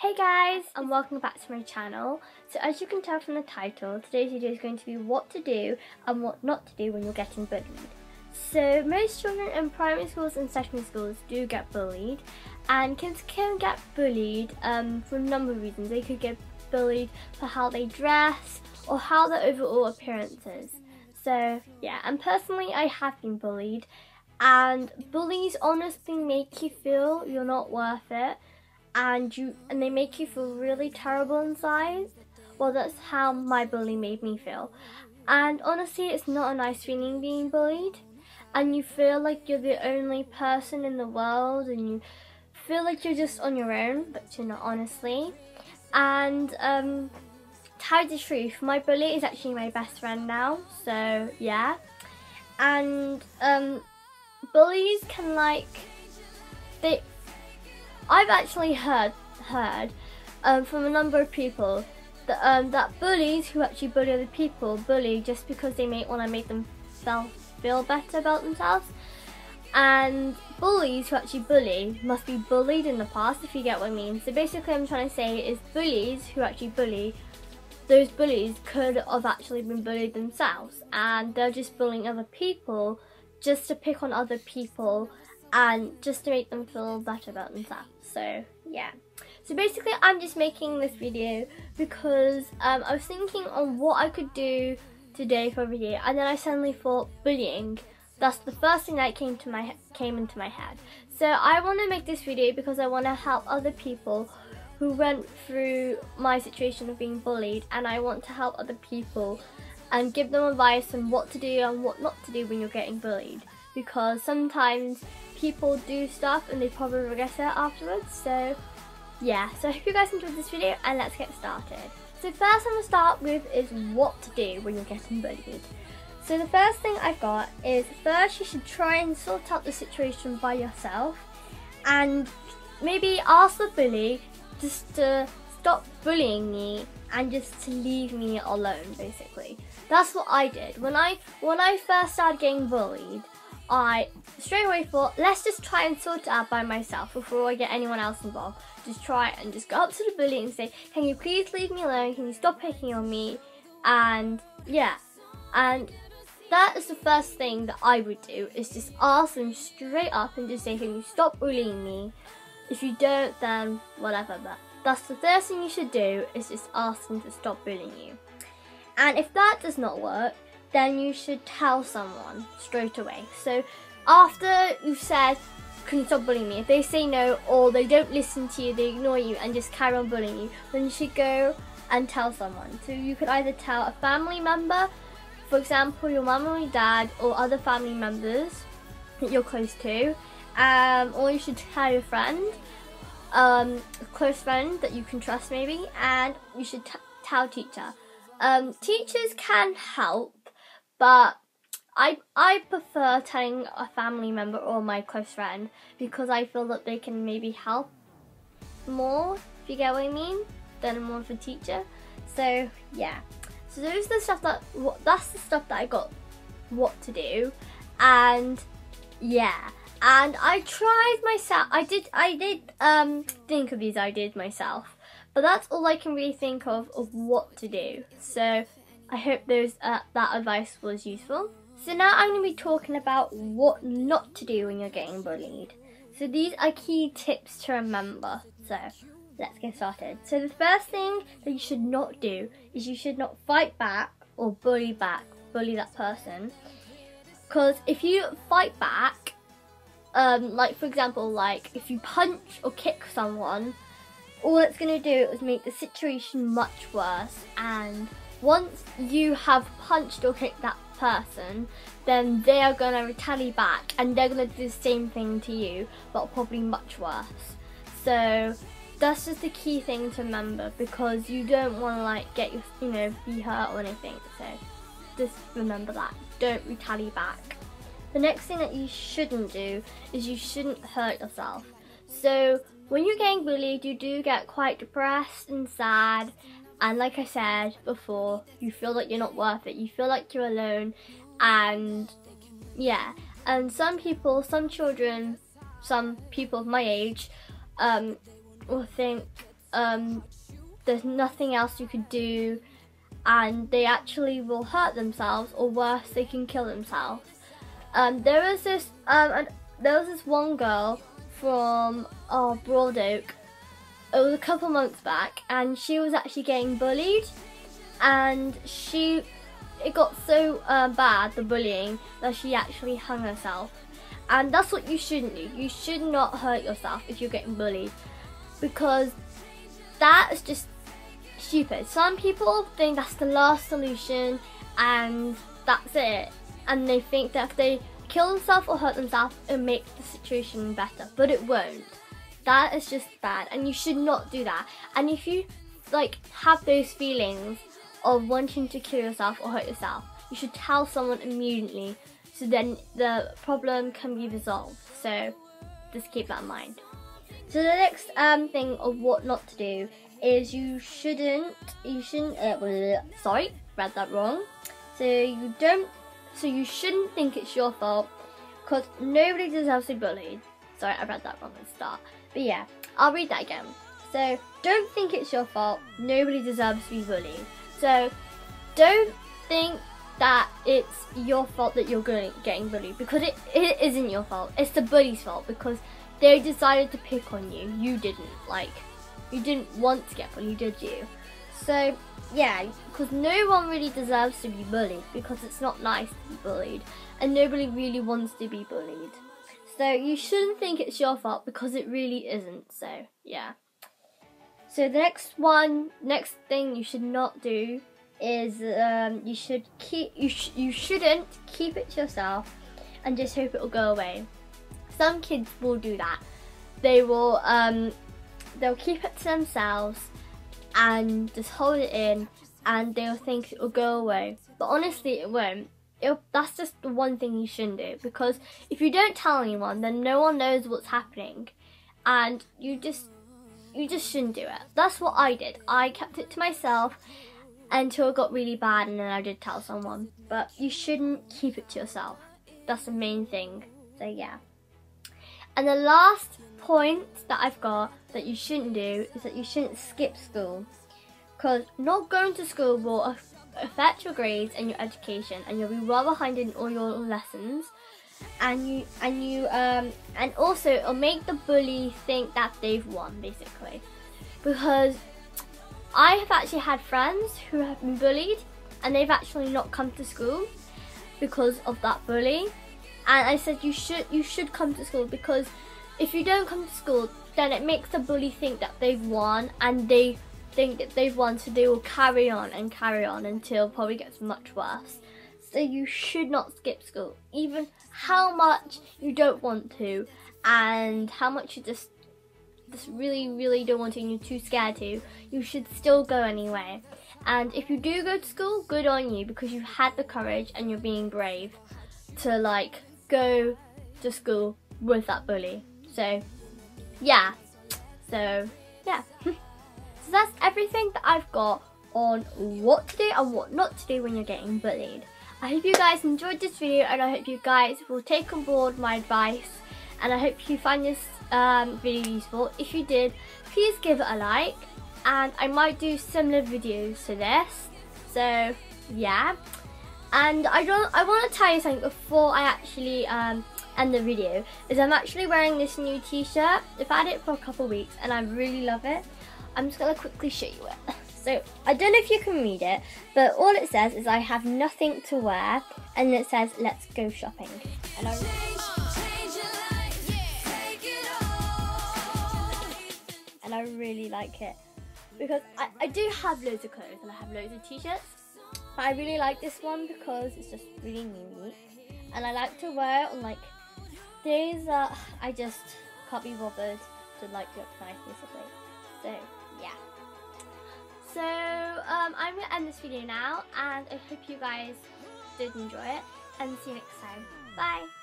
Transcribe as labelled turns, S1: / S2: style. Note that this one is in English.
S1: Hey guys, and welcome back to my channel. So as you can tell from the title, today's video is going to be what to do and what not to do when you're getting bullied. So most children in primary schools and secondary schools do get bullied, and kids can get bullied for a number of reasons. They could get bullied for how they dress or how their overall appearance is. So yeah, and personally I have been bullied, and bullies honestly make you feel you're not worth it. And they make you feel really terrible inside. Well, that's how my bully made me feel. And honestly, it's not a nice feeling being bullied. And you feel like you're the only person in the world, and you feel like you're just on your own, but you're not, honestly. And to tell you the truth, my bully is actually my best friend now. So yeah. And bullies can I've actually heard from a number of people that bullies who actually bully other people bully just because they want to make them feel better about themselves. And bullies who actually bully must be bullied in the past, if you get what I mean. So basically what I'm trying to say is bullies who actually bully, those bullies could have actually been bullied themselves, and they're just bullying other people just to pick on other people and just to make them feel better about themselves. So yeah, so basically I'm just making this video because I was thinking on what I could do today for a video, and then I suddenly thought bullying. That's the first thing that came into my head. So I want to make this video because I want to help other people who went through my situation of being bullied, and I want to help other people and give them advice on what to do and what not to do when you're getting bullied, because sometimes people do stuff and they probably regret it afterwards. So yeah, so I hope you guys enjoyed this video, and let's get started. So first I'm going to start with is what to do when you're getting bullied. So the first thing I've got is, first you should try and sort out the situation by yourself, and maybe ask the bully just to stop bullying me and just to leave me alone, basically. That's what I did. When I first started getting bullied, I straight away thought, let's just try and sort it out by myself before I get anyone else involved. Just try and just go up to the bully and say, can you please leave me alone? Can you stop picking on me? And yeah, and that is the first thing that I would do, is just ask them straight up and just say, can you stop bullying me? If you don't, then whatever. But that's the first thing you should do, is just ask them to stop bullying you. And if that does not work, then you should tell someone straight away. So after you've said, can you stop bullying me? If they say no, or they don't listen to you, they ignore you and just carry on bullying you, then you should go and tell someone. So you could either tell a family member, for example your mum or your dad, or other family members that you're close to, or you should tell your friend, a close friend that you can trust maybe, and you should tell a teacher. Teachers can help, but I prefer telling a family member or my close friend, because I feel that they can maybe help more, if you get what I mean, than more of a teacher. So yeah, so those are the stuff that's the stuff that I got what to do. And yeah, and I tried myself. I did think of these ideas myself, but that's all I can really think of what to do. So I hope that advice was useful. So now I'm going to be talking about what not to do when you're getting bullied. So these are key tips to remember. So let's get started. So the first thing that you should not do is you should not fight back or bully that person. Because if you fight back, like for example, like if you punch or kick someone, all it's going to do is make the situation much worse. And once you have punched or kicked that person, then they are going to retaliate back, and they're going to do the same thing to you, but probably much worse. So that's just the key thing to remember, because you don't want to like get your, be hurt or anything. So just remember that. Don't retaliate back. The next thing that you shouldn't do is you shouldn't hurt yourself. So when you're getting bullied, you do get quite depressed and sad. And like I said before, you feel like you're not worth it. You feel like you're alone. And yeah, and some people, some children, some people of my age will think there's nothing else you could do, and they actually will hurt themselves, or worse, they can kill themselves. There was this one girl from Broad Oak. It was a couple months back, and she was actually getting bullied, and it got so bad, the bullying, that she actually hung herself. And that's what you shouldn't do. You should not hurt yourself if you're getting bullied, because that is just stupid. Some people think that's the last solution and that's it, and they think that if they kill themselves or hurt themselves, it'll make the situation better, but it won't. That is just bad, and you should not do that. And if you like have those feelings of wanting to kill yourself or hurt yourself, you should tell someone immediately, so then the problem can be resolved. So just keep that in mind. So the next thing of what not to do is you shouldn't sorry, read that wrong. So you shouldn't think it's your fault, because nobody deserves to be bullied. Sorry, I read that wrong at the start. But yeah, I'll read that again. So don't think it's your fault. Nobody deserves to be bullied. So don't think that it's your fault that you're getting bullied, because it isn't your fault. It's the bully's fault, because they decided to pick on you. You didn't. Like, you didn't want to get bullied, did you? So yeah, because no one really deserves to be bullied, because it's not nice to be bullied, and nobody really wants to be bullied. So you shouldn't think it's your fault, because it really isn't. So yeah. So the next thing you should not do is you shouldn't keep it to yourself and just hope it will go away. Some kids will do that. They will they'll keep it to themselves and just hold it in, and they'll think it will go away. But honestly, it won't. That's just the one thing you shouldn't do, because if you don't tell anyone, then no one knows what's happening, and you just shouldn't do it. That's what I did. I kept it to myself until it got really bad, and then I did tell someone. But you shouldn't keep it to yourself. That's the main thing. So yeah. And the last point that I've got that you shouldn't do is that you shouldn't skip school, because not going to school will affect your grades and your education, and you'll be well behind in all your lessons, and also it'll make the bully think that they've won, basically. Because I have actually had friends who have been bullied, and they've actually not come to school because of that bully. And I said you should come to school, because if you don't come to school, then it makes the bully think that they've won, and they think that they've won, so they will carry on until it probably gets much worse. So you should not skip school, even how much you don't want to, and how much you just really don't want to, and you're too scared to. You should still go anyway. And if you do go to school, good on you, because you had the courage and you're being brave to like go to school with that bully. So yeah. So that's everything that I've got on what to do and what not to do when you're getting bullied. I hope you guys enjoyed this video, and I hope you guys will take on board my advice, and I hope you find this video useful. If you did, please give it a like, and I might do similar videos to this. So yeah. And I want to tell you something before I actually end the video, is I'm actually wearing this new t-shirt. I've had it for a couple of weeks and I really love it. I'm just going to quickly show you it. So I don't know if you can read it, but all it says is I have nothing to wear, and it says let's go shopping. And I really like it, because I do have loads of clothes and I have loads of t-shirts, but I really like this one because it's just really unique, and I like to wear it on like days that I just can't be bothered to like look nice, basically. So yeah. So I'm going to end this video now, and I hope you guys did enjoy it, and see you next time. Bye!